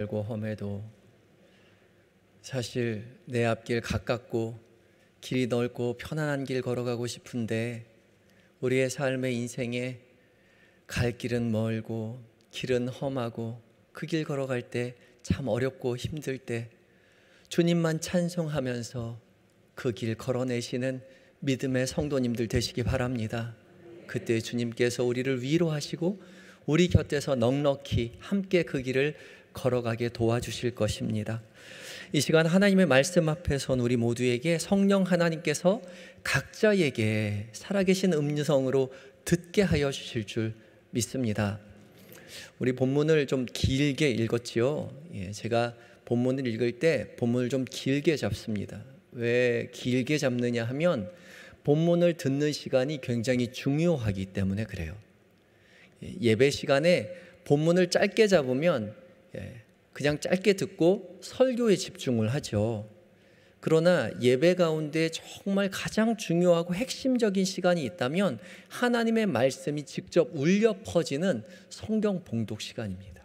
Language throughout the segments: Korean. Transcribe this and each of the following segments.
고 험해도 사실 내 앞길 가깝고 길이 넓고 편안한 길 걸어가고 싶은데 우리의 삶의 인생에 갈 길은 멀고 길은 험하고 그 길 걸어갈 때 참 어렵고 힘들 때 주님만 찬송하면서 그 길 걸어내시는 믿음의 성도님들 되시기 바랍니다. 그때 주님께서 우리를 위로하시고 우리 곁에서 넉넉히 함께 그 길을 걸어가게 도와주실 것입니다. 이 시간 하나님의 말씀 앞에 선 우리 모두에게 성령 하나님께서 각자에게 살아계신 음성으로 듣게 하여 주실 줄 믿습니다. 우리 본문을 좀 길게 읽었지요. 제가 본문을 읽을 때 본문을 좀 길게 잡습니다. 왜 길게 잡느냐 하면 본문을 듣는 시간이 굉장히 중요하기 때문에 그래요. 예배 시간에 본문을 짧게 잡으면 그냥 짧게 듣고 설교에 집중을 하죠. 그러나 예배 가운데 정말 가장 중요하고 핵심적인 시간이 있다면 하나님의 말씀이 직접 울려 퍼지는 성경 봉독 시간입니다.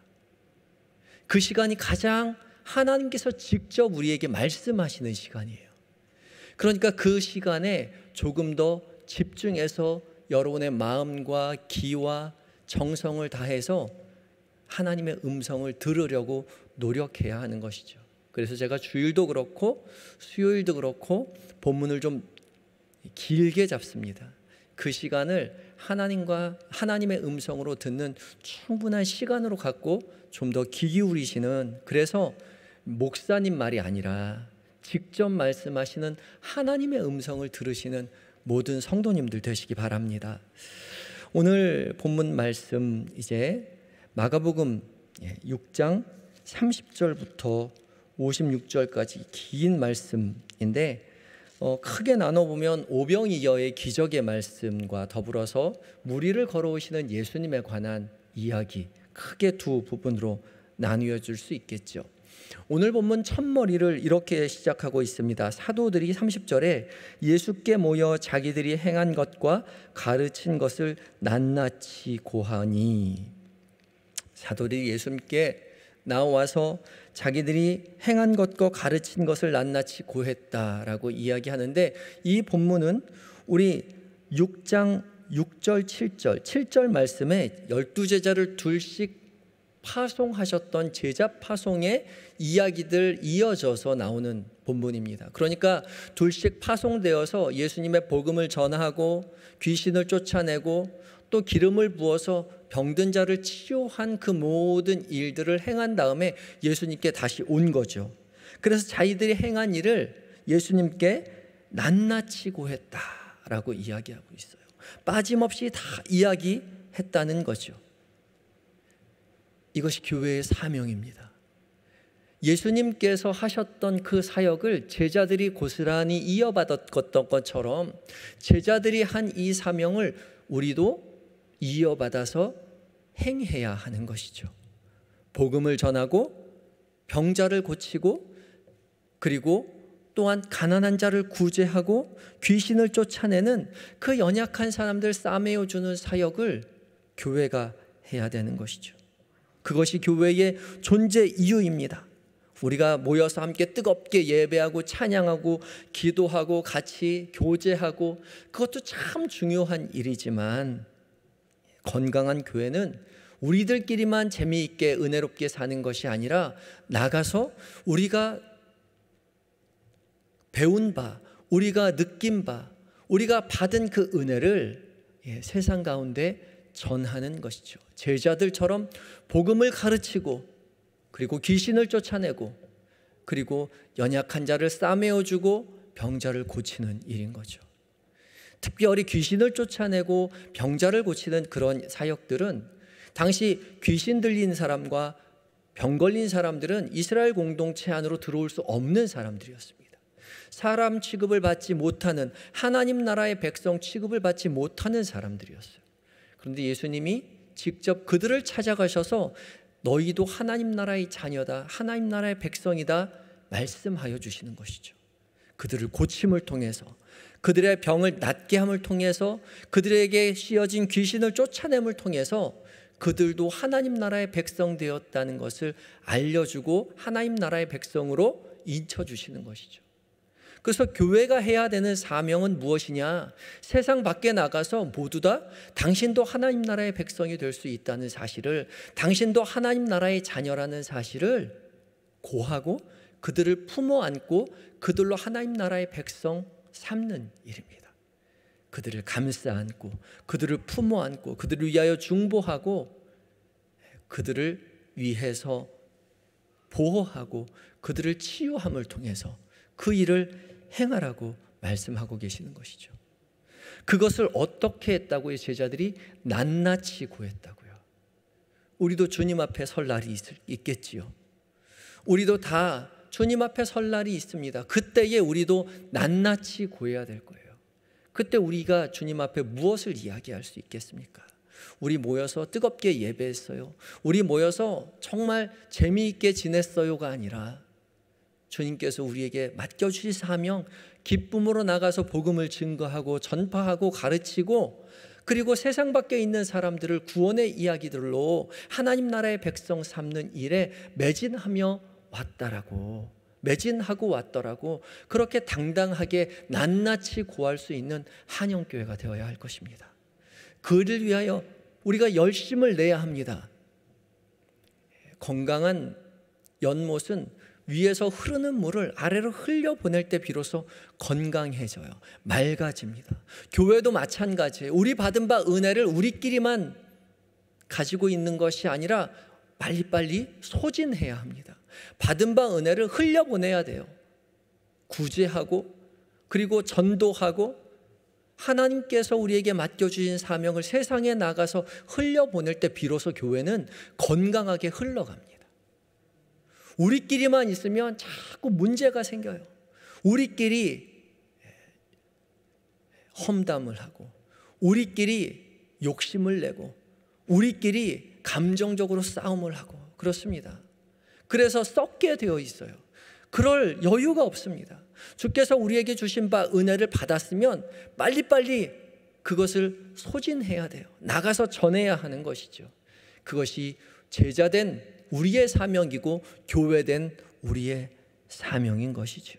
그 시간이 가장 하나님께서 직접 우리에게 말씀하시는 시간이에요. 그러니까 그 시간에 조금 더 집중해서 여러분의 마음과 기와 정성을 다해서 하나님의 음성을 들으려고 노력해야 하는 것이죠. 그래서 제가 주일도 그렇고 수요일도 그렇고 본문을 좀 길게 잡습니다. 그 시간을 하나님의 음성으로 듣는 충분한 시간으로 갖고 좀 더 귀 기울이시는, 그래서 목사님 말이 아니라 직접 말씀하시는 하나님의 음성을 들으시는 모든 성도님들 되시기 바랍니다. 오늘 본문 말씀 이제 마가복음 6장 30절부터 56절까지 긴 말씀인데 크게 나눠보면 오병이어의 기적의 말씀과 더불어서 무리를 걸어오시는 예수님에 관한 이야기, 크게 두 부분으로 나누어 줄 수 있겠죠. 오늘 본문 첫머리를 이렇게 시작하고 있습니다. 사도들이 30절에 예수께 모여 자기들이 행한 것과 가르친 것을 낱낱이 고하니, 사도들이 예수님께 나와서 자기들이 행한 것과 가르친 것을 낱낱이 고했다라고 이야기하는데, 이 본문은 우리 6장 6절 7절 말씀에 12제자를 둘씩 파송하셨던 제자 파송의 이야기들 이어져서 나오는 본문입니다. 그러니까 둘씩 파송되어서 예수님의 복음을 전하고 귀신을 쫓아내고 또 기름을 부어서 병든 자를 치유한 그 모든 일들을 행한 다음에 예수님께 다시 온 거죠. 그래서 자기들이 행한 일을 예수님께 낱낱이 고했다라고 이야기하고 있어요. 빠짐없이 다 이야기했다는 거죠. 이것이 교회의 사명입니다. 예수님께서 하셨던 그 사역을 제자들이 고스란히 이어받았던 것처럼 제자들이 한 이 사명을 우리도 이어받아서 행해야 하는 것이죠. 복음을 전하고 병자를 고치고, 그리고 또한 가난한 자를 구제하고 귀신을 쫓아내는 그 연약한 사람들 싸매어 주는 사역을 교회가 해야 되는 것이죠. 그것이 교회의 존재 이유입니다. 우리가 모여서 함께 뜨겁게 예배하고 찬양하고 기도하고 같이 교제하고, 그것도 참 중요한 일이지만 건강한 교회는 우리들끼리만 재미있게 은혜롭게 사는 것이 아니라 나가서 우리가 배운 바, 우리가 느낀 바, 우리가 받은 그 은혜를 세상 가운데 전하는 것이죠. 제자들처럼 복음을 가르치고, 그리고 귀신을 쫓아내고, 그리고 연약한 자를 싸매어주고 병자를 고치는 일인 거죠. 특별히 귀신을 쫓아내고 병자를 고치는 그런 사역들은 당시 귀신 들린 사람과 병 걸린 사람들은 이스라엘 공동체 안으로 들어올 수 없는 사람들이었습니다. 사람 취급을 받지 못하는, 하나님 나라의 백성 취급을 받지 못하는 사람들이었어요. 그런데 예수님이 직접 그들을 찾아가셔서 너희도 하나님 나라의 자녀다, 하나님 나라의 백성이다 말씀하여 주시는 것이죠. 그들을 고침을 통해서, 그들의 병을 낫게 함을 통해서, 그들에게 씌어진 귀신을 쫓아냄을 통해서 그들도 하나님 나라의 백성 되었다는 것을 알려주고 하나님 나라의 백성으로 인쳐주시는 것이죠. 그래서 교회가 해야 되는 사명은 무엇이냐? 세상 밖에 나가서 모두 다 당신도 하나님 나라의 백성이 될 수 있다는 사실을, 당신도 하나님 나라의 자녀라는 사실을 고하고 그들을 품어 안고 그들로 하나님 나라의 백성 삼는 일입니다. 그들을 감싸 안고 그들을 품어 안고 그들을 위하여 중보하고 그들을 위해서 보호하고 그들을 치유함을 통해서 그 일을 행하라고 말씀하고 계시는 것이죠. 그것을 어떻게 했다고요? 제자들이 낱낱이 고했다고요. 우리도 주님 앞에 설 날이 있겠지요. 우리도 다 주님 앞에 설 날이 있습니다. 그때에 우리도 낱낱이 고해야 될 거예요. 그때 우리가 주님 앞에 무엇을 이야기할 수 있겠습니까? 우리 모여서 뜨겁게 예배했어요. 우리 모여서 정말 재미있게 지냈어요가 아니라 주님께서 우리에게 맡겨주신 사명, 기쁨으로 나가서 복음을 증거하고 전파하고 가르치고 그리고 세상 밖에 있는 사람들을 구원의 이야기들로 하나님 나라의 백성 삼는 일에 매진하며 왔다라고, 매진하고 왔더라고, 그렇게 당당하게 낱낱이 고할 수 있는 한영교회가 되어야 할 것입니다. 그를 위하여 우리가 열심을 내야 합니다. 건강한 연못은 위에서 흐르는 물을 아래로 흘려보낼 때 비로소 건강해져요. 맑아집니다. 교회도 마찬가지예요. 우리 받은 바 은혜를 우리끼리만 가지고 있는 것이 아니라 빨리빨리 소진해야 합니다. 받은 바 은혜를 흘려보내야 돼요. 구제하고 그리고 전도하고 하나님께서 우리에게 맡겨주신 사명을 세상에 나가서 흘려보낼 때 비로소 교회는 건강하게 흘러갑니다. 우리끼리만 있으면 자꾸 문제가 생겨요. 우리끼리 험담을 하고 우리끼리 욕심을 내고 우리끼리 감정적으로 싸움을 하고 그렇습니다. 그래서 썩게 되어 있어요. 그럴 여유가 없습니다. 주께서 우리에게 주신 바 은혜를 받았으면 빨리빨리 그것을 소진해야 돼요. 나가서 전해야 하는 것이죠. 그것이 제자된 우리의 사명이고 교회된 우리의 사명인 것이죠.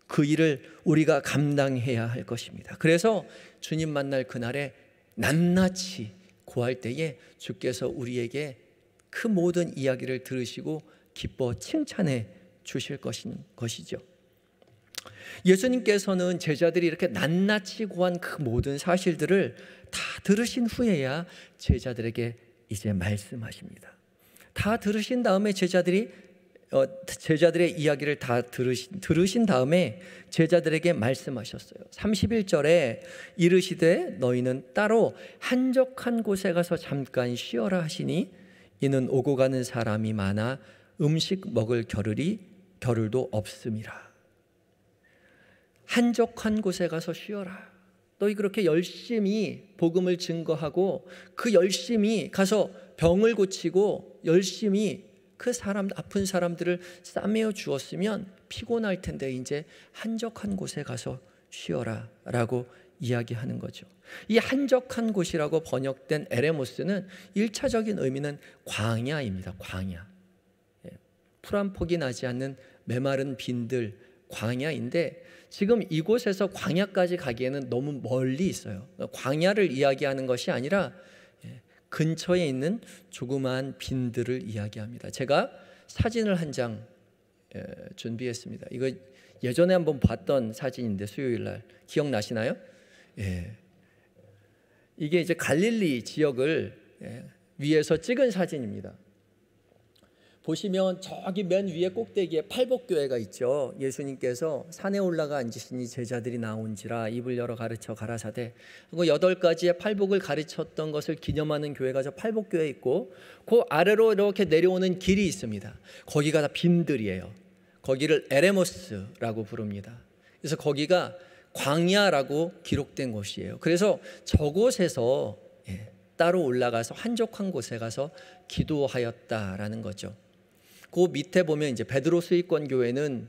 그 일을 우리가 감당해야 할 것입니다. 그래서 주님 만날 그날에 낱낱이 고할 때에 주께서 우리에게 그 모든 이야기를 들으시고 기뻐 칭찬해 주실 것이죠. 예수님께서는 제자들이 이렇게 낱낱이 고한 그 모든 사실들을 다 들으신 후에야 제자들에게 이제 말씀하십니다. 다 들으신 다음에 제자들의 이야기를 다 들으신 다음에 제자들에게 말씀하셨어요. 31절에 이르시되 너희는 따로 한적한 곳에 가서 잠깐 쉬어라 하시니 이는 오고 가는 사람이 많아 음식 먹을 겨를도 없음이라. 한적한 곳에 가서 쉬어라. 너희 그렇게 열심히 복음을 증거하고 그 열심히 가서 병을 고치고 열심히 그 아픈 사람들을 싸매어 주었으면 피곤할 텐데 이제 한적한 곳에 가서 쉬어라 라고 이야기하는 거죠. 이 한적한 곳이라고 번역된 에레모스는 1차적인 의미는 광야입니다. 광야. 풀 한 폭이 나지 않는 메마른 빈들, 광야인데 지금 이곳에서 광야까지 가기에는 너무 멀리 있어요. 광야를 이야기하는 것이 아니라 근처에 있는 조그마한 빈들을 이야기합니다. 제가 사진을 한 장 준비했습니다. 이거 예전에 한번 봤던 사진인데 수요일 날 기억나시나요? 이게 이제 갈릴리 지역을 위에서 찍은 사진입니다. 보시면 저기 맨 위에 꼭대기에 팔복교회가 있죠. 예수님께서 산에 올라가 앉으시니 제자들이 나온지라 입을 열어 가르쳐 가라사대 하고 8가지의 팔복을 가르쳤던 것을 기념하는 교회가 저 팔복교회에 있고 그 아래로 이렇게 내려오는 길이 있습니다. 거기가 다 빈들이에요. 거기를 에레모스라고 부릅니다. 그래서 거기가 광야라고 기록된 곳이에요. 그래서 저곳에서 따로 올라가서 한적한 곳에 가서 기도하였다라는 거죠. 그 밑에 보면 이제 베드로 수익권 교회는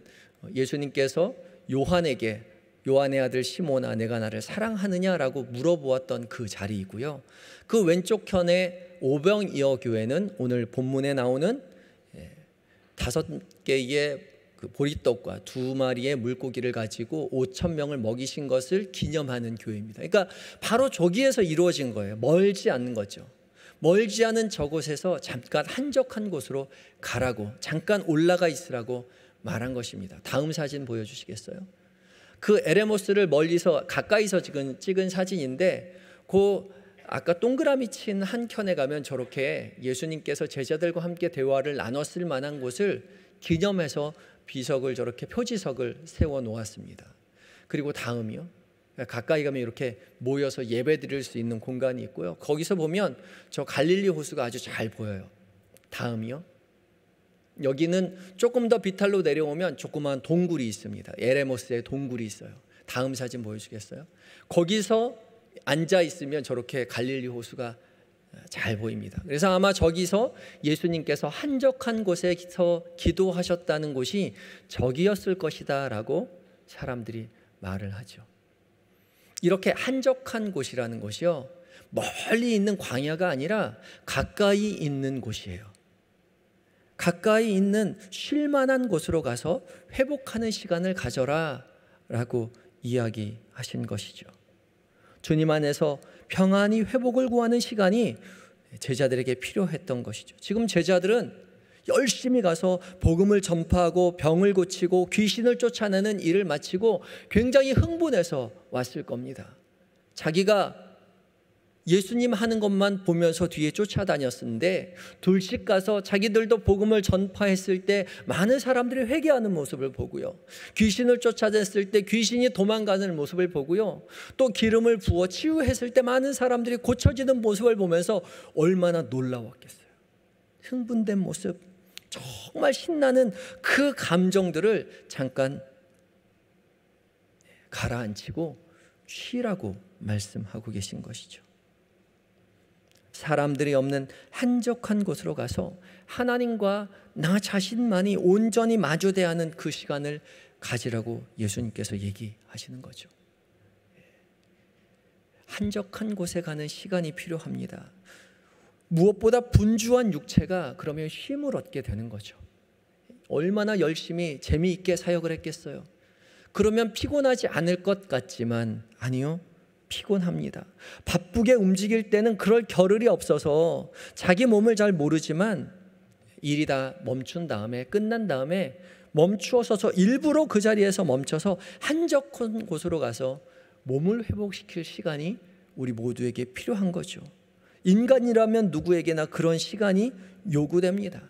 예수님께서 요한에게 요한의 아들 시몬아, 내가 나를 사랑하느냐라고 물어보았던 그 자리이고요. 그 왼쪽 편의 오병이어 교회는 오늘 본문에 나오는 5개의 그 보리떡과 2마리의 물고기를 가지고 5,000명을 먹이신 것을 기념하는 교회입니다. 그러니까 바로 저기에서 이루어진 거예요. 멀지 않는 거죠. 멀지 않은 저곳에서 잠깐 한적한 곳으로 가라고, 잠깐 올라가 있으라고 말한 것입니다. 다음 사진 보여주시겠어요? 그 에레모스를 멀리서 가까이서 찍은 사진인데, 그 아까 동그라미 친 한 켠에 가면 저렇게 예수님께서 제자들과 함께 대화를 나눴을 만한 곳을 기념해서 비석을, 저렇게 표지석을 세워 놓았습니다. 그리고 다음이요, 가까이 가면 이렇게 모여서 예배 드릴 수 있는 공간이 있고요. 거기서 보면 저 갈릴리 호수가 아주 잘 보여요. 다음이요, 여기는 조금 더 비탈로 내려오면 조그마한 동굴이 있습니다. 에레모스의 동굴이 있어요. 다음 사진 보여주겠어요? 거기서 앉아 있으면 저렇게 갈릴리 호수가 잘 보입니다. 그래서 아마 저기서 예수님께서 한적한 곳에서 기도하셨다는 곳이 저기였을 것이다 라고 사람들이 말을 하죠. 이렇게 한적한 곳이라는 것이요, 멀리 있는 광야가 아니라 가까이 있는 곳이에요. 가까이 있는 쉴만한 곳으로 가서 회복하는 시간을 가져라 라고 이야기하신 것이죠. 주님 안에서 평안히 회복을 구하는 시간이 제자들에게 필요했던 것이죠. 지금 제자들은 열심히 가서 복음을 전파하고 병을 고치고 귀신을 쫓아내는 일을 마치고 굉장히 흥분해서 왔을 겁니다. 자기가 예수님 하는 것만 보면서 뒤에 쫓아다녔는데, 둘씩 가서 자기들도 복음을 전파했을 때 많은 사람들이 회개하는 모습을 보고요, 귀신을 쫓아냈을 때 귀신이 도망가는 모습을 보고요, 또 기름을 부어 치유했을 때 많은 사람들이 고쳐지는 모습을 보면서 얼마나 놀라웠겠어요. 흥분된 모습, 정말 신나는 그 감정들을 잠깐 가라앉히고 쉬라고 말씀하고 계신 것이죠. 사람들이 없는 한적한 곳으로 가서 하나님과 나 자신만이 온전히 마주대하는 그 시간을 가지라고 예수님께서 얘기하시는 거죠. 한적한 곳에 가는 시간이 필요합니다. 무엇보다 분주한 육체가 그러면 쉼을 얻게 되는 거죠. 얼마나 열심히 재미있게 사역을 했겠어요. 그러면 피곤하지 않을 것 같지만 아니요, 피곤합니다. 바쁘게 움직일 때는 그럴 겨를이 없어서 자기 몸을 잘 모르지만 일이 다 멈춘 다음에, 끝난 다음에 멈추어서 일부러 그 자리에서 멈춰서 한적한 곳으로 가서 몸을 회복시킬 시간이 우리 모두에게 필요한 거죠. 인간이라면 누구에게나 그런 시간이 요구됩니다.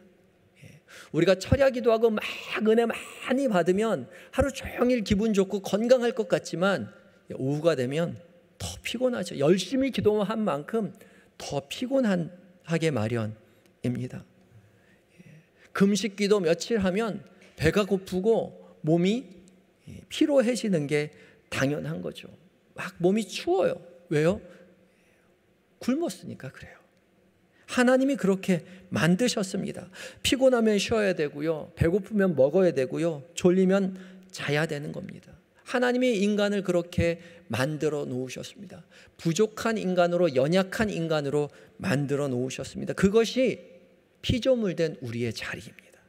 우리가 철야기도 하고 막 은혜 많이 받으면 하루 종일 기분 좋고 건강할 것 같지만 오후가 되면 더 피곤하죠. 열심히 기도한 만큼 더 피곤하게 마련입니다. 금식기도 며칠 하면 배가 고프고 몸이 피로해지는 게 당연한 거죠. 막 몸이 추워요. 왜요? 굶었으니까 그래요. 하나님이 그렇게 만드셨습니다. 피곤하면 쉬어야 되고요, 배고프면 먹어야 되고요, 졸리면 자야 되는 겁니다. 하나님이 인간을 그렇게 만들어 놓으셨습니다. 부족한 인간으로, 연약한 인간으로 만들어 놓으셨습니다. 그것이 피조물된 우리의 자리입니다.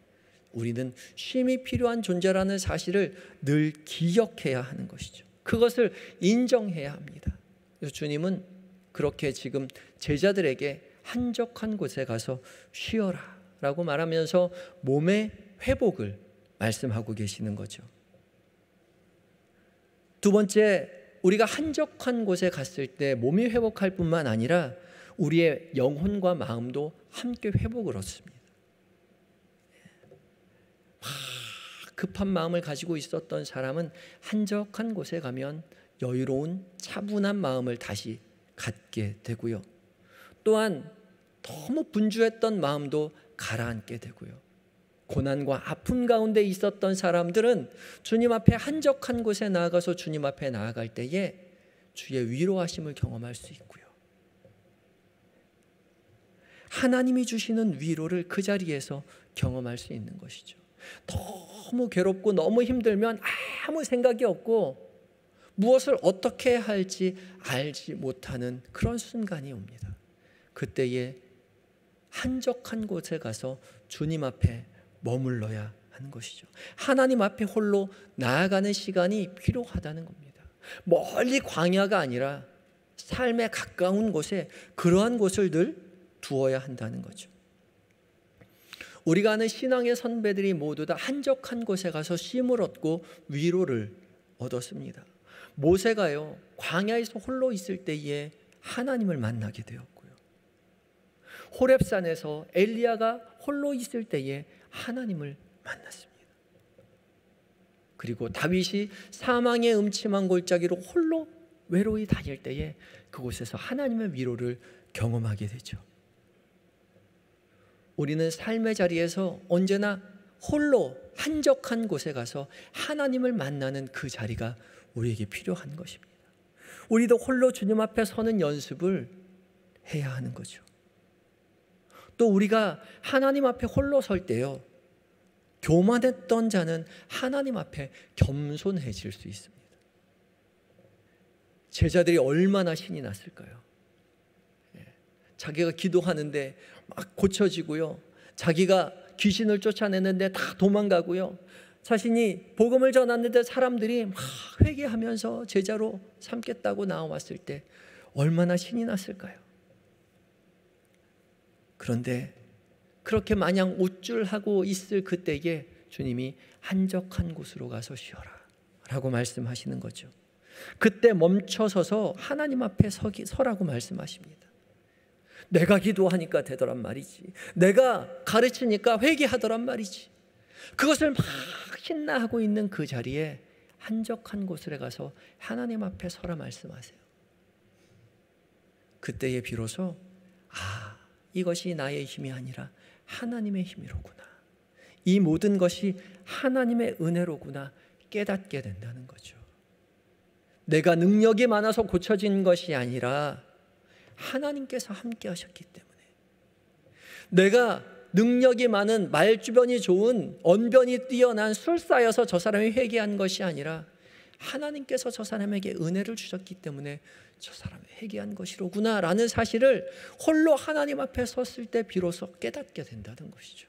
우리는 쉼이 필요한 존재라는 사실을 늘 기억해야 하는 것이죠. 그것을 인정해야 합니다. 그래서 주님은 그렇게 지금 제자들에게 한적한 곳에 가서 쉬어라 라고 말하면서 몸의 회복을 말씀하고 계시는 거죠. 두 번째, 우리가 한적한 곳에 갔을 때 몸이 회복할 뿐만 아니라 우리의 영혼과 마음도 함께 회복을 얻습니다. 급한 마음을 가지고 있었던 사람은 한적한 곳에 가면 여유로운 차분한 마음을 다시 갖게 되고요, 또한 너무 분주했던 마음도 가라앉게 되고요, 고난과 아픔 가운데 있었던 사람들은 주님 앞에 한적한 곳에 나아가서 주님 앞에 나아갈 때에 주의 위로하심을 경험할 수 있고요, 하나님이 주시는 위로를 그 자리에서 경험할 수 있는 것이죠. 너무 괴롭고 너무 힘들면 아무 생각이 없고 무엇을 어떻게 해야 할지 알지 못하는 그런 순간이 옵니다. 그때에 한적한 곳에 가서 주님 앞에 머물러야 하는 것이죠. 하나님 앞에 홀로 나아가는 시간이 필요하다는 겁니다. 멀리 광야가 아니라 삶에 가까운 곳에 그러한 곳을 늘 두어야 한다는 거죠. 우리가 아는 신앙의 선배들이 모두 다 한적한 곳에 가서 쉼을 얻고 위로를 얻었습니다. 모세가요, 광야에서 홀로 있을 때에 하나님을 만나게 되었고요. 호렙산에서 엘리야가 홀로 있을 때에 하나님을 만났습니다. 그리고 다윗이 사망의 음침한 골짜기로 홀로 외로이 다닐 때에 그곳에서 하나님의 위로를 경험하게 되죠. 우리는 삶의 자리에서 언제나 홀로 한적한 곳에 가서 하나님을 만나는 그 자리가 우리에게 필요한 것입니다. 우리도 홀로 주님 앞에 서는 연습을 해야 하는 거죠. 또 우리가 하나님 앞에 홀로 설 때요, 교만했던 자는 하나님 앞에 겸손해질 수 있습니다. 제자들이 얼마나 신이 났을까요? 자기가 기도하는데 막 고쳐지고요, 자기가 귀신을 쫓아내는데 다 도망가고요, 자신이 복음을 전하는데 사람들이 막 회개하면서 제자로 삼겠다고 나왔을 때 얼마나 신이 났을까요? 그런데 그렇게 마냥 우쭐하고 있을 그때에 주님이 한적한 곳으로 가서 쉬어라 라고 말씀하시는 거죠. 그때 멈춰서서 하나님 앞에 서라고 말씀하십니다. 내가 기도하니까 되더란 말이지, 내가 가르치니까 회개하더란 말이지. 그것을 막 신나하고 있는 그 자리에 한적한 곳에 가서 하나님 앞에 서라 말씀하세요. 그때에 비로소 이것이 나의 힘이 아니라 하나님의 힘이로구나, 이 모든 것이 하나님의 은혜로구나 깨닫게 된다는 거죠. 내가 능력이 많아서 고쳐진 것이 아니라 하나님께서 함께 하셨기 때문에, 내가 능력이 많은, 말주변이 좋은, 언변이 뛰어난 술사여서 저 사람이 회개한 것이 아니라 하나님께서 저 사람에게 은혜를 주셨기 때문에 저 사람이 회개한 것이로구나 라는 사실을 홀로 하나님 앞에 섰을 때 비로소 깨닫게 된다는 것이죠.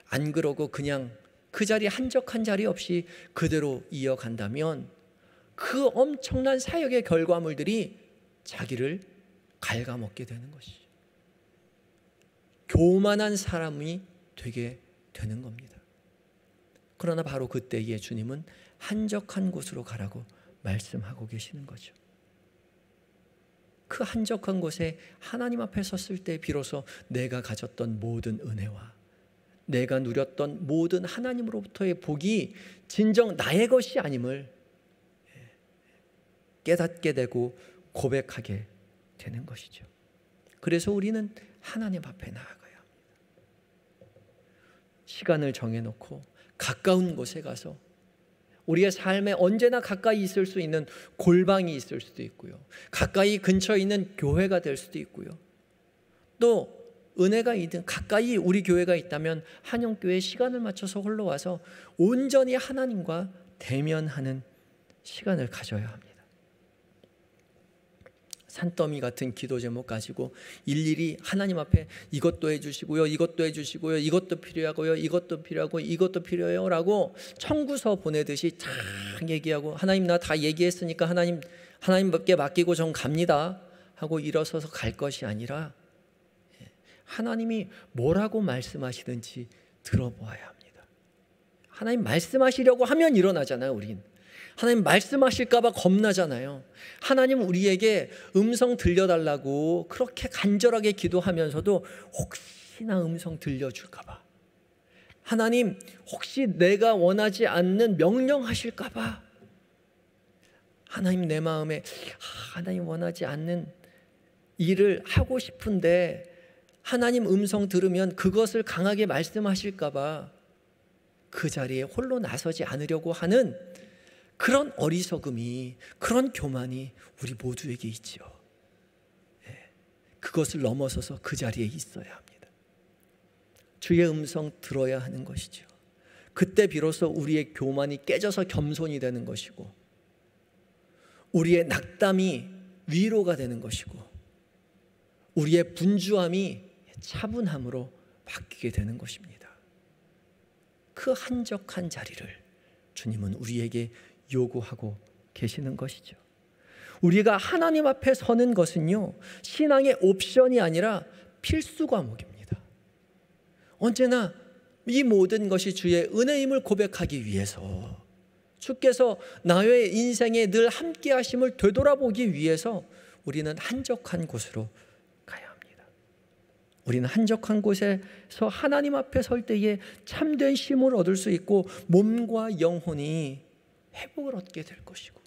안 그러고 그냥 그 자리, 한적한 자리 없이 그대로 이어간다면 그 엄청난 사역의 결과물들이 자기를 갉아먹게 되는 것이죠. 교만한 사람이 되게 되는 겁니다. 그러나 바로 그때에 주님은 한적한 곳으로 가라고 말씀하고 계시는 거죠. 그 한적한 곳에 하나님 앞에 섰을 때 비로소 내가 가졌던 모든 은혜와 내가 누렸던 모든 하나님으로부터의 복이 진정 나의 것이 아님을 깨닫게 되고 고백하게 되는 것이죠. 그래서 우리는 하나님 앞에 나아가야 합니다. 시간을 정해놓고 가까운 곳에 가서 우리의 삶에 언제나 가까이 있을 수 있는 골방이 있을 수도 있고요, 가까이 근처에 있는 교회가 될 수도 있고요, 또 은혜가 있든 가까이 우리 교회가 있다면 한영교회에 시간을 맞춰서 홀로 와서 온전히 하나님과 대면하는 시간을 가져야 합니다. 산더미 같은 기도 제목 가지고 일일이 하나님 앞에 이것도 해주시고요, 이것도 해주시고요, 이것도 필요하고요, 이것도 필요하고 이것도 필요해요 라고 청구서 보내듯이 쫙 얘기하고, 하나님 나 다 얘기했으니까 하나님께 맡기고 전 갑니다 하고 일어서서 갈 것이 아니라 하나님이 뭐라고 말씀하시든지 들어보아야 합니다. 하나님 말씀하시려고 하면 일어나잖아요. 우린 하나님 말씀하실까 봐 겁나잖아요. 하나님 우리에게 음성 들려달라고 그렇게 간절하게 기도하면서도 혹시나 음성 들려줄까 봐, 하나님 혹시 내가 원하지 않는 명령하실까 봐, 하나님 내 마음에 하나님 원하지 않는 일을 하고 싶은데 하나님 음성 들으면 그것을 강하게 말씀하실까 봐 그 자리에 홀로 나서지 않으려고 하는 그런 어리석음이, 그런 교만이 우리 모두에게 있죠. 그것을 넘어서서 그 자리에 있어야 합니다. 주의 음성 들어야 하는 것이죠. 그때 비로소 우리의 교만이 깨져서 겸손이 되는 것이고, 우리의 낙담이 위로가 되는 것이고 우리의 분주함이 차분함으로 바뀌게 되는 것입니다. 그 한적한 자리를 주님은 우리에게 요구하고 계시는 것이죠. 우리가 하나님 앞에 서는 것은요, 신앙의 옵션이 아니라 필수 과목입니다. 언제나 이 모든 것이 주의 은혜임을 고백하기 위해서, 주께서 나의 인생에 늘 함께 하심을 되돌아보기 위해서 우리는 한적한 곳으로 가야 합니다. 우리는 한적한 곳에서 하나님 앞에 설 때에 참된 쉼을 얻을 수 있고 몸과 영혼이 회복을 얻게 될 것이고,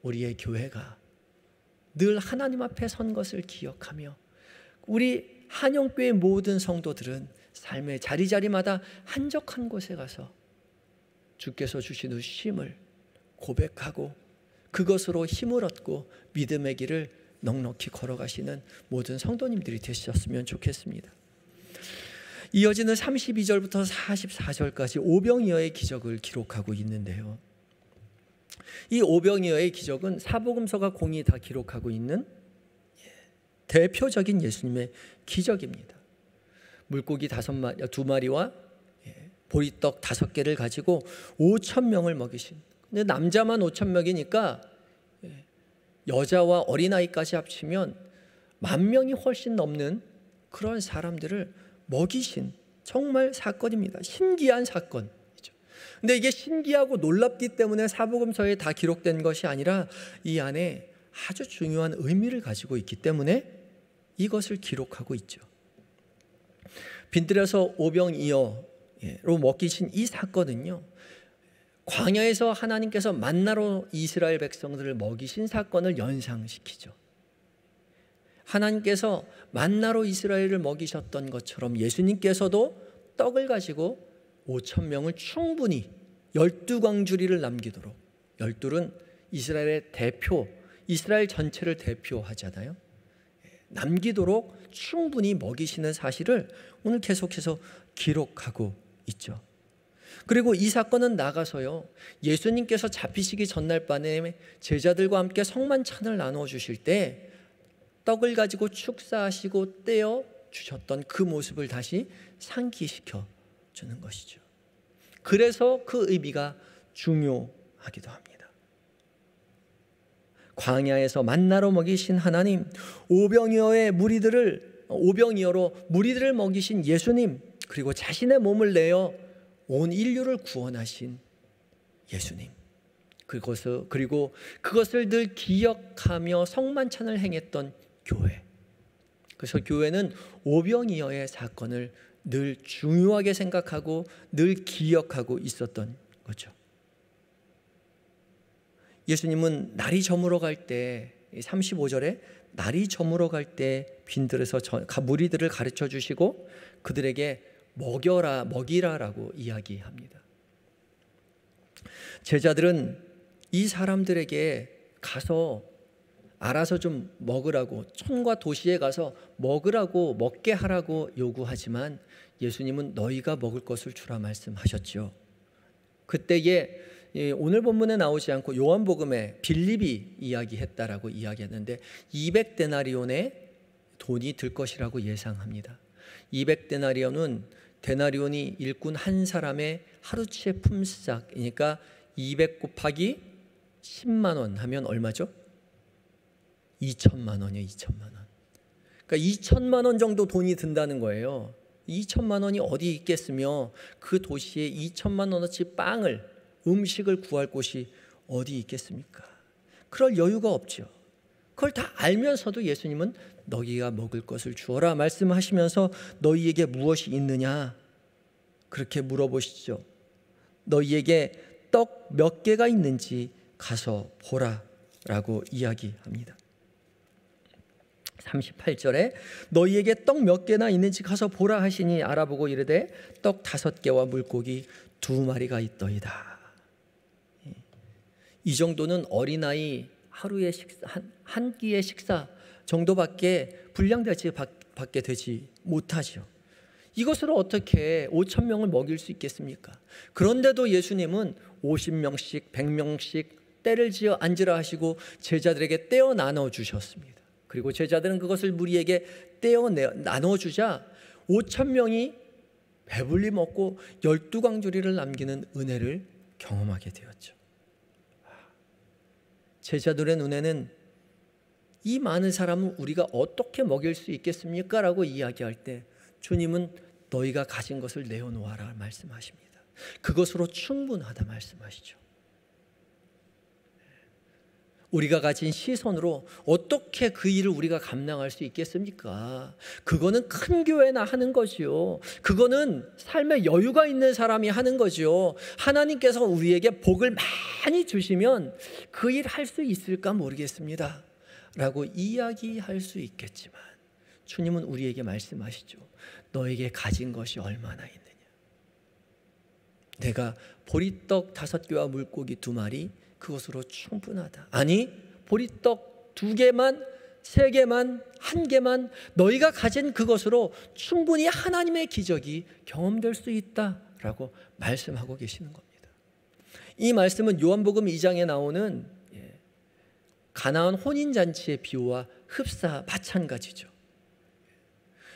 우리의 교회가 늘 하나님 앞에 선 것을 기억하며 우리 한영교회 모든 성도들은 삶의 자리자리마다 한적한 곳에 가서 주께서 주시는 쉼을 고백하고 그것으로 힘을 얻고 믿음의 길을 넉넉히 걸어가시는 모든 성도님들이 되셨으면 좋겠습니다. 이어지는 32절부터 44절까지 오병이어의 기적을 기록하고 있는데요, 이 오병이어의 기적은 사복음서가 공히 다 기록하고 있는 대표적인 예수님의 기적입니다. 물고기 2마리와 보리떡 5개를 가지고 5,000명을 먹이신, 근데 남자만 5,000명이니까 여자와 어린아이까지 합치면 10,000명이 훨씬 넘는 그런 사람들을 먹이신 정말 사건입니다. 신기한 사건이죠. 근데 이게 신기하고 놀랍기 때문에 사복음서에 다 기록된 것이 아니라 이 안에 아주 중요한 의미를 가지고 있기 때문에 이것을 기록하고 있죠. 빈들에서 오병이어로 먹이신 이 사건은요, 광야에서 하나님께서 만나로 이스라엘 백성들을 먹이신 사건을 연상시키죠. 하나님께서 만나로 이스라엘을 먹이셨던 것처럼 예수님께서도 떡을 가지고 5,000명을 충분히 12광주리를 남기도록, 12는 이스라엘의 대표, 이스라엘 전체를 대표하잖아요. 남기도록 충분히 먹이시는 사실을 오늘 계속해서 기록하고 있죠. 그리고 이 사건은 나가서요, 예수님께서 잡히시기 전날 밤에 제자들과 함께 성만찬을 나누어 주실 때 떡을 가지고 축사하시고 떼어 주셨던 그 모습을 다시 상기시켜 주는 것이죠. 그래서 그 의미가 중요하기도 합니다. 광야에서 만나로 먹이신 하나님, 오병이어로 무리들을 먹이신 예수님, 그리고 자신의 몸을 내어 온 인류를 구원하신 예수님, 그리고 그것을 늘 기억하며 성만찬을 행했던 교회. 그래서 교회는 오병이어의 사건을 늘 중요하게 생각하고 늘 기억하고 있었던 거죠. 예수님은 날이 저물어 갈 때, 35절에 날이 저물어 갈 때 빈들에서 무리들을 가르쳐 주시고 그들에게 먹이라라고 이야기합니다. 제자들은 이 사람들에게 가서 알아서 좀 먹으라고, 촌과 도시에 가서 먹게 하라고 요구하지만 예수님은 너희가 먹을 것을 주라 말씀하셨죠. 그때에 오늘 본문에 나오지 않고 요한복음에 빌립이 이야기했다라고 이야기했는데 200데나리온의 돈이 들 것이라고 예상합니다. 200데나리온은 데나리온이 일꾼 한 사람의 하루치의 품삯이니까 200 곱하기 10만 원 하면 얼마죠? 2천만 원이에요. 2천만 원. 그러니까 2천만 원 정도 돈이 든다는 거예요. 2천만 원이 어디 있겠으며 그 도시에 2천만 원어치 음식을 구할 곳이 어디 있겠습니까? 그럴 여유가 없죠. 그걸 다 알면서도 예수님은 너희가 먹을 것을 주어라 말씀하시면서 너희에게 무엇이 있느냐 그렇게 물어보시죠. 너희에게 떡 몇 개가 있는지 가서 보라 라고 이야기합니다. 38절에 너희에게 떡 몇 개나 있는지 가서 보라 하시니 알아보고 이르되 떡 5개와 물고기 2마리가 있더이다. 이 정도는 어린아이 하루에 한 끼의 식사 정도밖에 분량되지 받게 되지 못하죠. 이것으로 어떻게 5천 명을 먹일 수 있겠습니까? 그런데도 예수님은 50명씩 100명씩 때를 지어 앉으라 하시고 제자들에게 떼어 나눠 주셨습니다. 그리고 제자들은 그것을 무리에게 떼어 나눠주자 5천 명이 배불리 먹고 12광주리를 남기는 은혜를 경험하게 되었죠. 제자들의 눈에는 이 많은 사람은 우리가 어떻게 먹일 수 있겠습니까? 라고 이야기할 때 주님은 너희가 가진 것을 내어놓아라 말씀하십니다. 그것으로 충분하다 말씀하시죠. 우리가 가진 시선으로 어떻게 그 일을 우리가 감당할 수 있겠습니까? 그거는 큰 교회나 하는 거지요. 그거는 삶에 여유가 있는 사람이 하는 거지요. 하나님께서 우리에게 복을 많이 주시면 그 일 할 수 있을까 모르겠습니다 라고 이야기할 수 있겠지만 주님은 우리에게 말씀하시죠. 너에게 가진 것이 얼마나 있느냐. 내가 보리떡 5개와 물고기 2마리 그것으로 충분하다. 아니 보리떡 2개만 3개만 1개만 너희가 가진 그것으로 충분히 하나님의 기적이 경험될 수 있다라고 말씀하고 계시는 겁니다. 이 말씀은 요한복음 2장에 나오는 가나안 혼인잔치의 비유와 흡사 마찬가지죠.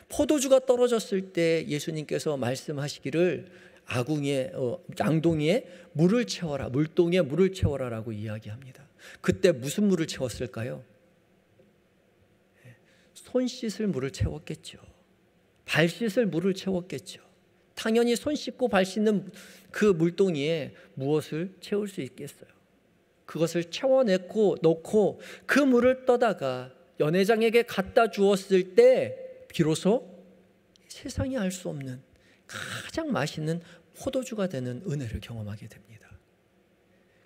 포도주가 떨어졌을 때 예수님께서 말씀하시기를 양동이에 물을 채워라, 물동에 물을 채워라라고 이야기합니다. 그때 무슨 물을 채웠을까요? 손 씻을 물을 채웠겠죠. 발 씻을 물을 채웠겠죠. 당연히 손 씻고 발 씻는 그 물동이에 무엇을 채울 수 있겠어요? 그것을 채워내고 놓고 그 물을 떠다가 연회장에게 갖다 주었을 때 비로소 세상이 알 수 없는 가장 맛있는 포도주가 되는 은혜를 경험하게 됩니다.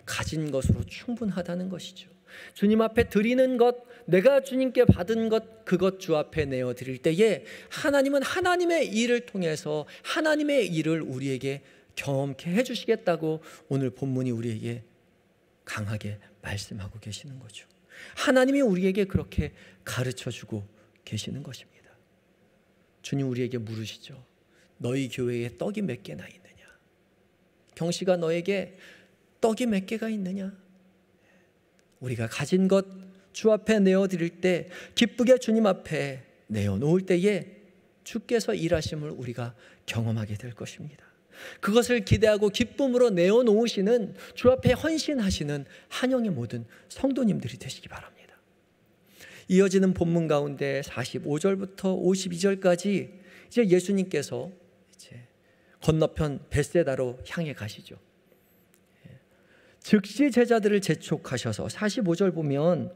가진 것으로 충분하다는 것이죠. 주님 앞에 드리는 것, 내가 주님께 받은 것, 그것 주 앞에 내어 드릴 때에 하나님은 하나님의 일을 통해서 하나님의 일을 우리에게 경험케 해주시겠다고 오늘 본문이 우리에게 강하게 말씀하고 계시는 거죠. 하나님이 우리에게 그렇게 가르쳐주고 계시는 것입니다. 주님 우리에게 물으시죠. 너희 교회에 떡이 몇 개나 있느냐? 경씨가 너에게 떡이 몇 개가 있느냐? 우리가 가진 것 주 앞에 내어드릴 때 기쁘게 주님 앞에 내어놓을 때에 주께서 일하심을 우리가 경험하게 될 것입니다. 그것을 기대하고 기쁨으로 내어놓으시는 주 앞에 헌신하시는 한영의 모든 성도님들이 되시기 바랍니다. 이어지는 본문 가운데 45절부터 52절까지 이제 예수님께서 건너편 벳세다로 향해 가시죠. 즉시 제자들을 재촉하셔서 45절 보면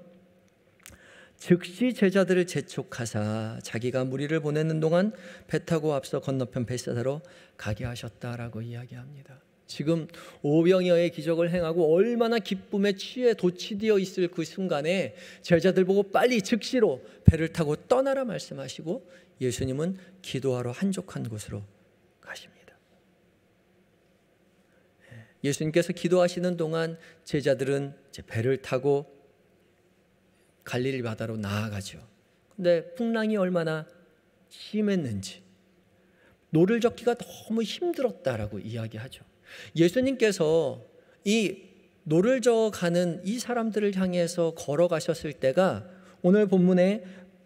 즉시 제자들을 재촉하사 자기가 무리를 보내는 동안 배 타고 앞서 건너편 벳세다로 가게 하셨다라고 이야기합니다. 지금 오병이어의 기적을 행하고 얼마나 기쁨에 취해 도취되어 있을 그 순간에 제자들 보고 빨리 즉시로 배를 타고 떠나라 말씀하시고 예수님은 기도하러 한적한 곳으로 가십니다. 예수님께서 기도하시는 동안 제자들은 이제 배를 타고 갈릴리 바다로 나아가죠. 근데 풍랑이 얼마나 심했는지 노를 젓기가 너무 힘들었다라고 이야기하죠. 예수님께서 이 노를 저어가는 이 사람들을 향해서 걸어가셨을 때가 오늘 본문에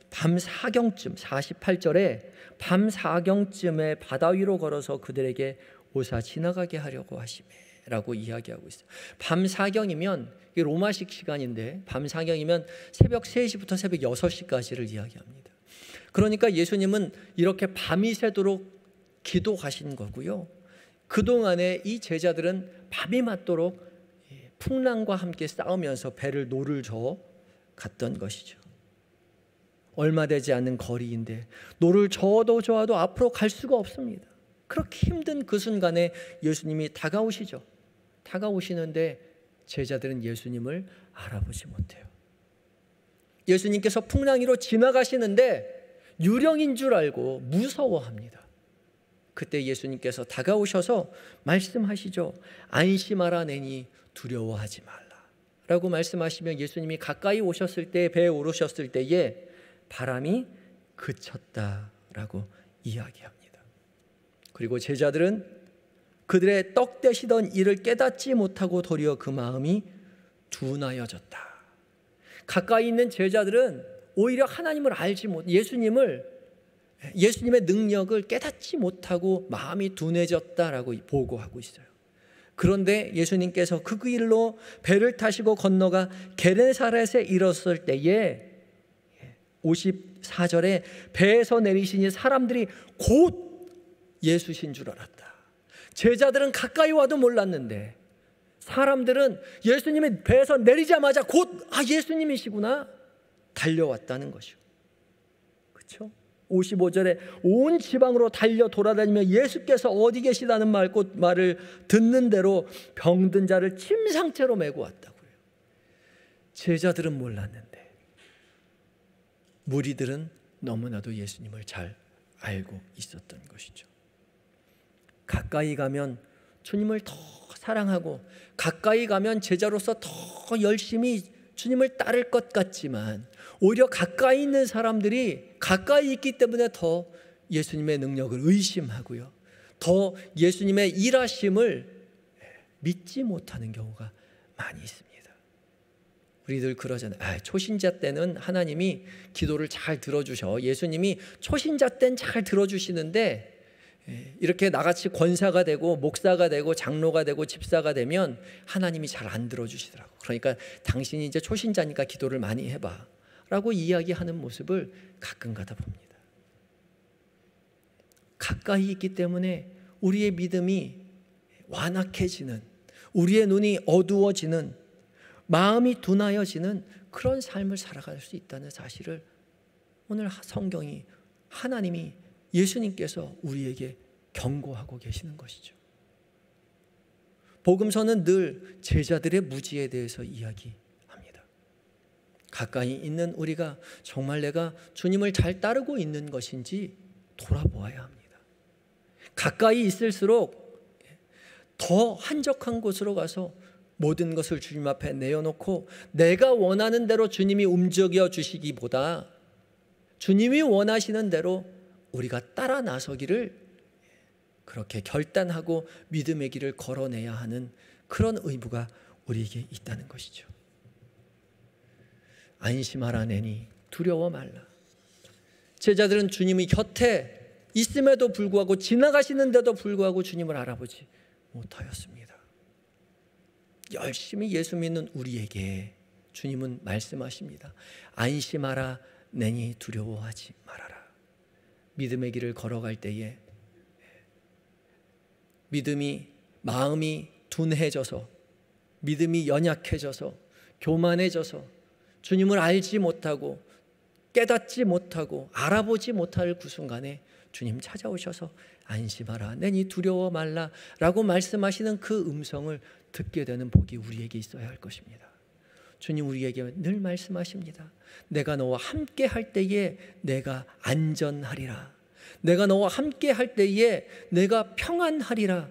밤 4경쯤 48절에 밤 4경쯤에 바다 위로 걸어서 그들에게 오사 지나가게 하려고 하시매라고 이야기하고 있어요. 밤 4경이면 이게 로마식 시간인데 밤 4경이면 새벽 3시부터 새벽 6시까지를 이야기합니다. 그러니까 예수님은 이렇게 밤이 새도록 기도하신 거고요. 그동안에 이 제자들은 밤이 맞도록 풍랑과 함께 싸우면서 배를 노를 저어 갔던 것이죠. 얼마 되지 않는 거리인데 노를 저어도 앞으로 갈 수가 없습니다. 그렇게 힘든 그 순간에 예수님이 다가오시죠. 다가오시는데 제자들은 예수님을 알아보지 못해요. 예수님께서 풍랑 위로 지나가시는데 유령인 줄 알고 무서워합니다. 그때 예수님께서 다가오셔서 말씀하시죠. 안심하라 내니 두려워하지 말라 라고 말씀하시면 예수님이 가까이 오셨을 때 배에 오르셨을 때에 바람이 그쳤다라고 이야기합니다. 그리고 제자들은 그들의 떡 되시던 일을 깨닫지 못하고 도리어 그 마음이 둔하여졌다. 가까이 있는 제자들은 오히려 하나님을 알지 못, 예수님의 능력을 깨닫지 못하고 마음이 둔해졌다라고 보고하고 있어요. 그런데 예수님께서 그 길로 배를 타시고 건너가 게네사렛에 이르렀을 때에 54절에 배에서 내리시니 사람들이 곧 예수신 줄 알았다. 제자들은 가까이 와도 몰랐는데 사람들은 예수님이 배에서 내리자마자 곧 예수님이시구나 달려왔다는 것이요. 그렇죠? 55절에 온 지방으로 달려 돌아다니며 예수께서 어디 계시다는 말을 듣는 대로 병든 자를 침상째로 메고 왔다고요. 제자들은 몰랐는데 무리들은 너무나도 예수님을 잘 알고 있었던 것이죠. 가까이 가면 주님을 더 사랑하고 가까이 가면 제자로서 더 열심히 주님을 따를 것 같지만 오히려 가까이 있는 사람들이 가까이 있기 때문에 더 예수님의 능력을 의심하고요, 더 예수님의 일하심을 믿지 못하는 경우가 많이 있습니다. 우리들 그러잖아요. 초신자 때는 하나님이 기도를 잘 들어주셔. 예수님이 초신자 때는 잘 들어주시는데 이렇게 나같이 권사가 되고 목사가 되고 장로가 되고 집사가 되면 하나님이 잘 안 들어주시더라고. 그러니까 당신이 이제 초신자니까 기도를 많이 해봐 라고 이야기하는 모습을 가끔 가다 봅니다. 가까이 있기 때문에 우리의 믿음이 완악해지는, 우리의 눈이 어두워지는, 마음이 둔하여지는 그런 삶을 살아갈 수 있다는 사실을 오늘 성경이, 하나님이, 예수님께서 우리에게 경고하고 계시는 것이죠. 복음서는 늘 제자들의 무지에 대해서 이야기합니다. 가까이 있는 우리가 정말 내가 주님을 잘 따르고 있는 것인지 돌아보아야 합니다. 가까이 있을수록 더 한적한 곳으로 가서 모든 것을 주님 앞에 내어놓고 내가 원하는 대로 주님이 움직여 주시기보다 주님이 원하시는 대로 우리가 따라 나서기를 그렇게 결단하고 믿음의 길을 걸어내야 하는 그런 의무가 우리에게 있다는 것이죠. 안심하라 내니 두려워 말라. 제자들은 주님이 곁에 있음에도 불구하고, 지나가시는데도 불구하고 주님을 알아보지 못하였습니다. 열심히 예수 믿는 우리에게 주님은 말씀하십니다. 안심하라 내니 두려워하지 말아라. 믿음의 길을 걸어갈 때에 마음이 둔해져서, 믿음이 연약해져서, 교만해져서 주님을 알지 못하고 깨닫지 못하고 알아보지 못할 그 순간에 주님 찾아오셔서 안심하라 내니 두려워 말라 라고 말씀하시는 그 음성을 듣게 되는 복이 우리에게 있어야 할 것입니다. 주님 우리에게 늘 말씀하십니다. 내가 너와 함께 할 때에 내가 안전하리라. 내가 너와 함께 할 때에 내가 평안하리라.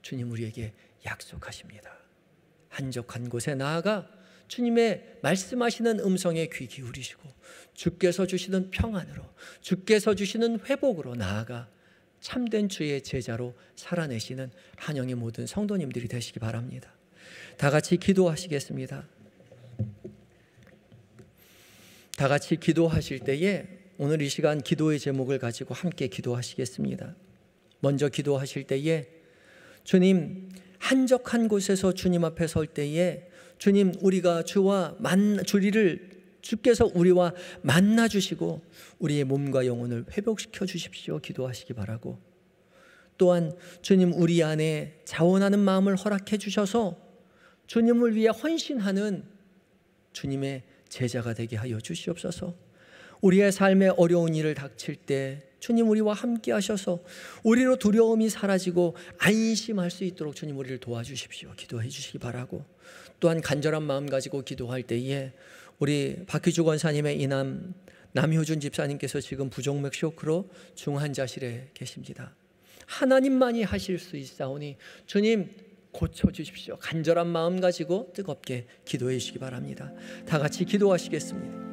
주님 우리에게 약속하십니다. 한적한 곳에 나아가 주님의 말씀하시는 음성에 귀 기울이시고 주께서 주시는 평안으로, 주께서 주시는 회복으로 나아가 참된 주의 제자로 살아내시는 한영의 모든 성도님들이 되시기 바랍니다. 다 같이 기도하시겠습니다. 다 같이 기도하실 때에 오늘 이 시간 기도의 제목을 가지고 함께 기도하시겠습니다. 먼저 기도하실 때에 주님, 한적한 곳에서 주님 앞에 설 때에 주님, 우리가 주께서 우리와 만나 주시고 우리의 몸과 영혼을 회복시켜 주십시오 기도하시기 바라고, 또한 주님 우리 안에 자원하는 마음을 허락해 주셔서 주님을 위해 헌신하는 주님의 제자가 되게 하여 주시옵소서. 우리의 삶에 어려운 일을 닥칠 때 주님 우리와 함께 하셔서 우리로 두려움이 사라지고 안심할 수 있도록 주님 우리를 도와주십시오 기도해 주시기 바라고, 또한 간절한 마음 가지고 기도할 때에 우리 박희주 권사님의 이남 남효준 집사님께서 지금 부정맥 쇼크로 중환자실에 계십니다. 하나님만이 하실 수 있사오니 주님 고쳐주십시오. 간절한 마음 가지고 뜨겁게 기도해 주시기 바랍니다. 다 같이 기도하시겠습니다.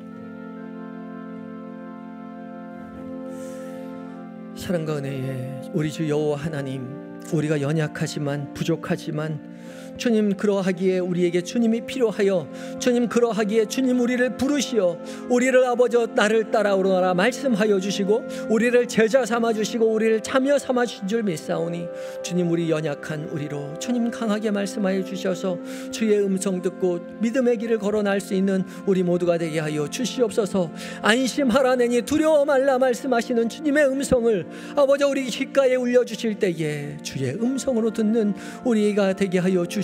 사랑과 은혜에 우리 주 여호와 하나님, 우리가 연약하지만 부족하지만 주님 그러하기에 우리에게 주님이 필요하여, 주님 그러하기에 주님 우리를 부르시어 우리를 아버지 나를 따라오라 말씀하여 주시고 우리를 제자 삼아 주시고 우리를 자녀 삼아 주신 줄 믿사오니 주님 우리 연약한 우리로 주님 강하게 말씀하여 주셔서 주의 음성 듣고 믿음의 길을 걸어 날 수 있는 우리 모두가 되게 하여 주시옵소서. 안심하라내니 두려워 말라 말씀하시는 주님의 음성을 아버지 우리 귓가에 울려주실 때에 주의 음성으로 듣는 우리가 되게 하여 주시옵소서.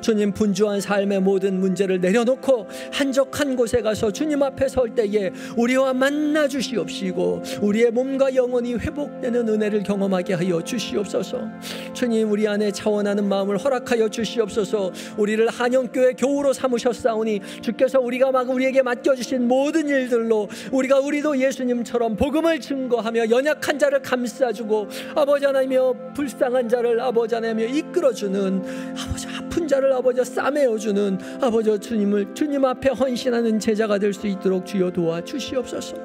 주님 분주한 삶의 모든 문제를 내려놓고 한적한 곳에 가서 주님 앞에 설 때에 우리와 만나 주시옵시고 우리의 몸과 영혼이 회복되는 은혜를 경험하게 하여 주시옵소서. 주님 우리 안에 차원하는 마음을 허락하여 주시옵소서. 우리를 한영교회 교우로 삼으셨사오니 주께서 우리에게 맡겨주신 모든 일들로 우리도 예수님처럼 복음을 증거하며 연약한 자를 감싸주고 아버지 하나님이여 불쌍한 자를 아버지 하나님이여 이끌어주는 아버지 아픈 자를 아버지 싸매어주는 아버지 주님 앞에 헌신하는 제자가 될 수 있도록 주여 도와주시옵소서.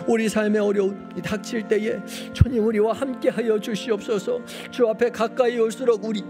우리 삶의 어려움이 닥칠 때에 주님 우리와 함께하여 주시옵소서. 주 앞에 가까이 올수록 우리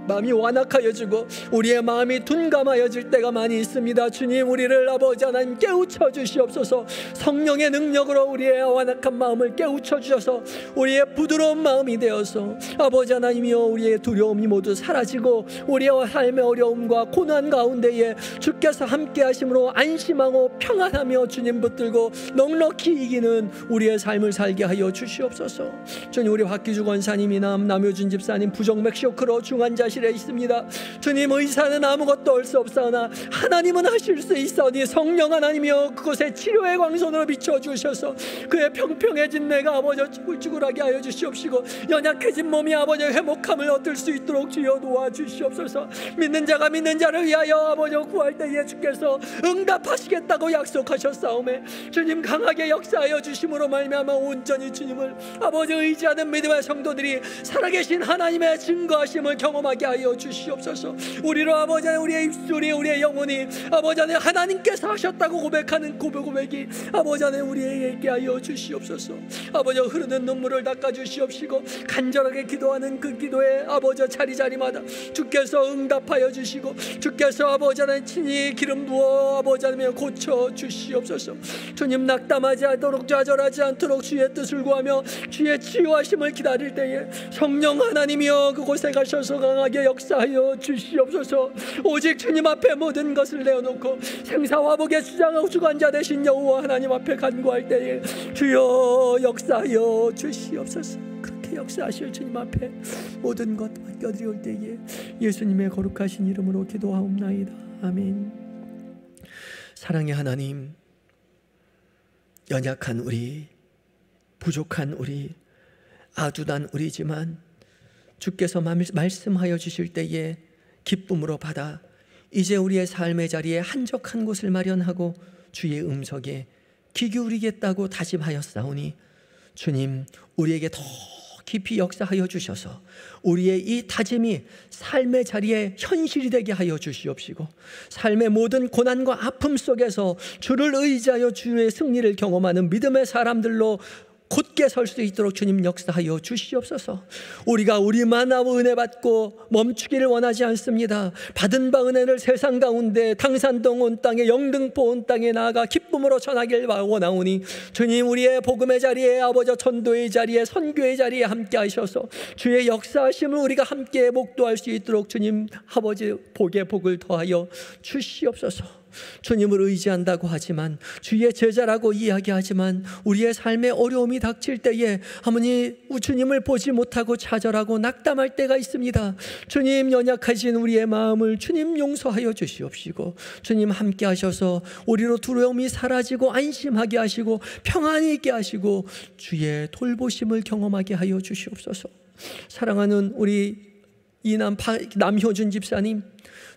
마음이 완악하여지고 우리의 마음이 둔감하여질 때가 많이 있습니다. 주님 우리를 아버지 하나님 깨우쳐 주시옵소서. 성령의 능력으로 우리의 완악한 마음을 깨우쳐 주셔서 우리의 부드러운 마음이 되어서 아버지 하나님이여 우리의 두려움이 모두 사라지고 우리의 삶의 어려움과 고난 가운데에 주께서 함께 하심으로 안심하고 평안하며 주님 붙들고 넉넉히 이기는 우리의 삶을 살게 하여 주시옵소서. 주님 우리 박기주 권사님이나 남효준 집사님 부정맥 쇼크로 중환자 실에 있습니다. 주님 의사는 아무것도 할 수 없사오나 하나님은 하실 수 있사오니 성령 하나님이여 그곳에 치료의 광선으로 비춰주셔서 그의 평평해진 뇌가 아버지 쭈글쭈글하게 하여 주시옵시고 연약해진 몸이 아버지 회복함을 얻을 수 있도록 주여 도와주시옵소서. 믿는 자가 믿는 자를 위하여 아버지 구할 때에 주께서 응답하시겠다고 약속하셨사오매 주님 강하게 역사하여 주심으로 말미암아 온전히 주님을 아버지 의지하는 믿음의 성도들이 살아계신 하나님의 증거하심을 경험하게 하여 주시옵소서. 우리로 아버지 우리의 입술이 우리의 영혼이 아버지 하나님께서 하셨다고 고백하는 고백이 아버지 우리에게 있게 하여 주시옵소서. 아버지 흐르는 눈물을 닦아 주시옵시고 간절하게 기도하는 그 기도에 아버지 자리마다 주께서 응답하여 주시고 주께서 아버지 친히 기름 부어 아버지 고쳐 주시옵소서. 주님 낙담하지 않도록 좌절하지 않도록 주의 뜻을 구하며 주의 치유하심을 기다릴 때에 성령 하나님이여 그곳에 가셔서 강하게 역사하여 주시옵소서. 오직 주님 앞에 모든 것을 내어놓고 생사화복의 주장하고 주관자 되신 여호와 하나님 앞에 간구할 때에 주여 역사하여 주시옵소서. 그렇게 역사하실 주님 앞에 모든 것 맡겨드릴 때에 예수님의 거룩하신 이름으로 기도하옵나이다. 아멘. 사랑의 하나님, 연약한 우리, 부족한 우리, 아둔한 우리지만 주께서 말씀하여 주실 때에 기쁨으로 받아 이제 우리의 삶의 자리에 한적한 곳을 마련하고 주의 음성에 귀 기울이겠다고 다짐하였사오니 주님 우리에게 더 깊이 역사하여 주셔서 우리의 이 다짐이 삶의 자리에 현실이 되게 하여 주시옵시고 삶의 모든 고난과 아픔 속에서 주를 의지하여 주의 승리를 경험하는 믿음의 사람들로 곧게 설 수 있도록 주님 역사하여 주시옵소서. 우리가 우리만 은혜 받고 멈추기를 원하지 않습니다. 받은 바 은혜를 세상 가운데 당산동 온 땅에 영등포 온 땅에 나아가 기쁨으로 전하길 원하오니 주님 우리의 복음의 자리에 아버지 전도의 자리에 선교의 자리에 함께 하셔서 주의 역사하심을 우리가 함께 목도할 수 있도록 주님 아버지 복의 복을 더하여 주시옵소서. 주님을 의지한다고 하지만 주의 제자라고 이야기하지만 우리의 삶에 어려움이 닥칠 때에 어머니 주님을 보지 못하고 좌절하고 낙담할 때가 있습니다. 주님 연약하신 우리의 마음을 주님 용서하여 주시옵시고 주님 함께 하셔서 우리로 두려움이 사라지고 안심하게 하시고 평안히 있게 하시고 주의 돌보심을 경험하게 하여 주시옵소서. 사랑하는 우리 남효준 집사님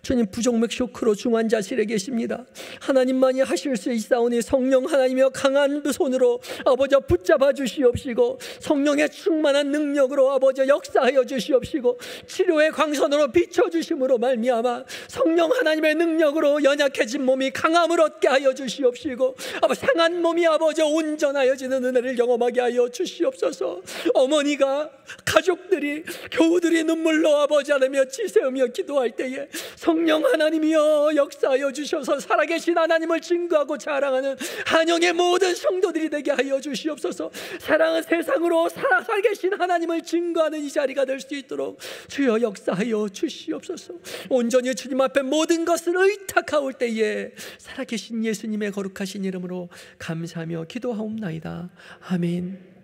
주님, 부정맥 쇼크로 중환자실에 계십니다. 하나님만이 하실 수 있사오니 성령 하나님이여 강한 손으로 아버지 붙잡아 주시옵시고, 성령의 충만한 능력으로 아버지 역사하여 주시옵시고, 치료의 광선으로 비춰주심으로 말미암아 성령 하나님의 능력으로 연약해진 몸이 강함을 얻게 하여 주시옵시고, 아버지 상한 몸이 아버지 온전하여지는 은혜를 경험하게 하여 주시옵소서. 어머니가, 가족들이, 교우들이 눈물로 아버지 하나며 지새우며 기도할 때에 성령 하나님이여 역사하여 주셔서 살아계신 하나님을 증거하고 자랑하는 한영의 모든 성도들이 되게 하여 주시옵소서. 사랑은 세상으로 살아계신 하나님을 증거하는 이 자리가 될 수 있도록 주여 역사하여 주시옵소서. 온전히 주님 앞에 모든 것을 의탁하올 때에 살아계신 예수님의 거룩하신 이름으로 감사하며 기도하옵나이다. 아멘.